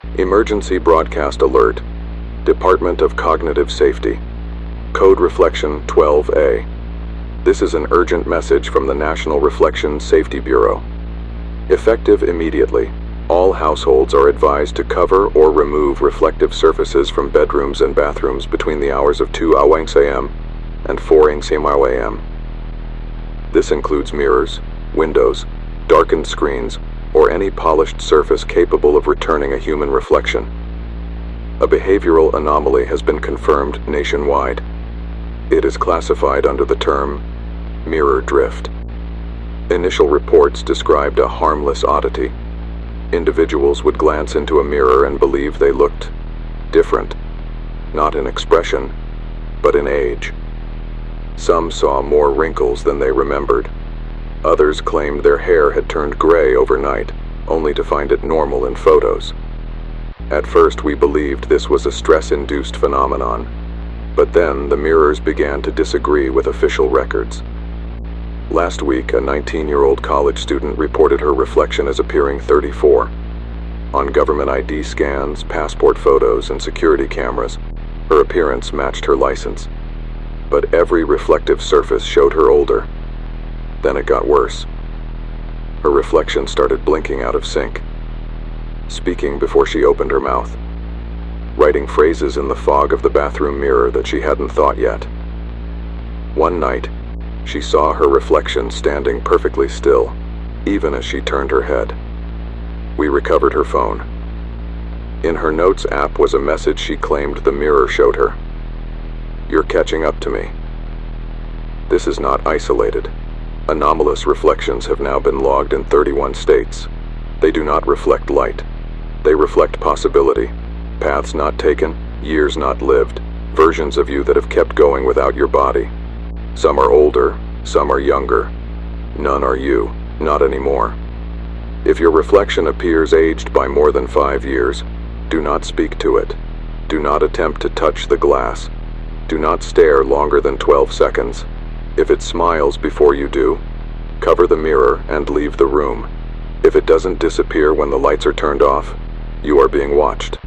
Emergency broadcast alert. Department of Cognitive Safety. Code Reflection 12A. This is an urgent message from the National Reflection Safety Bureau. Effective immediately, all households are advised to cover or remove reflective surfaces from bedrooms and bathrooms between the hours of 2 a.m. and 4 a.m. This includes mirrors, windows, darkened screens, or any polished surface capable of returning a human reflection. A behavioral anomaly has been confirmed nationwide. It is classified under the term mirror drift. Initial reports described a harmless oddity. Individuals would glance into a mirror and believe they looked different, not in expression, but in age. Some saw more wrinkles than they remembered. Others claimed their hair had turned gray overnight, only to find it normal in photos. At first we believed this was a stress-induced phenomenon, but then the mirrors began to disagree with official records. Last week, a 19-year-old college student reported her reflection as appearing 34. On government ID scans, passport photos, and security cameras, her appearance matched her license. But every reflective surface showed her older. Then it got worse. Her reflection started blinking out of sync, speaking before she opened her mouth, writing phrases in the fog of the bathroom mirror that she hadn't thought yet. One night, she saw her reflection standing perfectly still, even as she turned her head. We recovered her phone. In her Notes app was a message she claimed the mirror showed her. "You're catching up to me." This is not isolated. Anomalous reflections have now been logged in 31 states. They do not reflect light. They reflect possibility, paths not taken, years not lived, versions of you that have kept going without your body. Some are older, some are younger. None are you, not anymore. If your reflection appears aged by more than 5 years, do not speak to it. Do not attempt to touch the glass. Do not stare longer than 12 seconds. If it smiles before you do, cover the mirror and leave the room. If it doesn't disappear when the lights are turned off, you are being watched.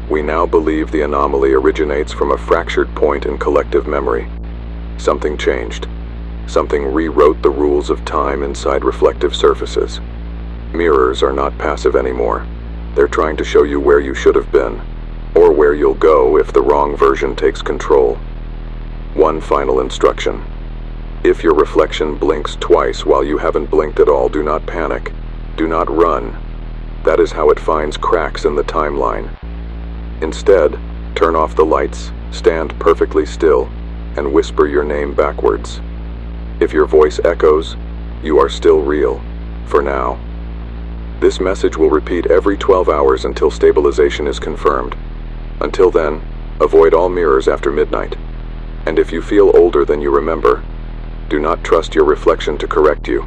We now believe the anomaly originates from a fractured point in collective memory. Something changed. Something rewrote the rules of time inside reflective surfaces. Mirrors are not passive anymore. They're trying to show you where you should have been, or where you'll go if the wrong version takes control. One final instruction. If your reflection blinks twice while you haven't blinked at all, do not panic. Do not run. That is how it finds cracks in the timeline. Instead, turn off the lights, stand perfectly still, and whisper your name backwards. If your voice echoes, you are still real, for now. This message will repeat every 12 hours until stabilization is confirmed. Until then, avoid all mirrors after midnight. And if you feel older than you remember, do not trust your reflection to correct you.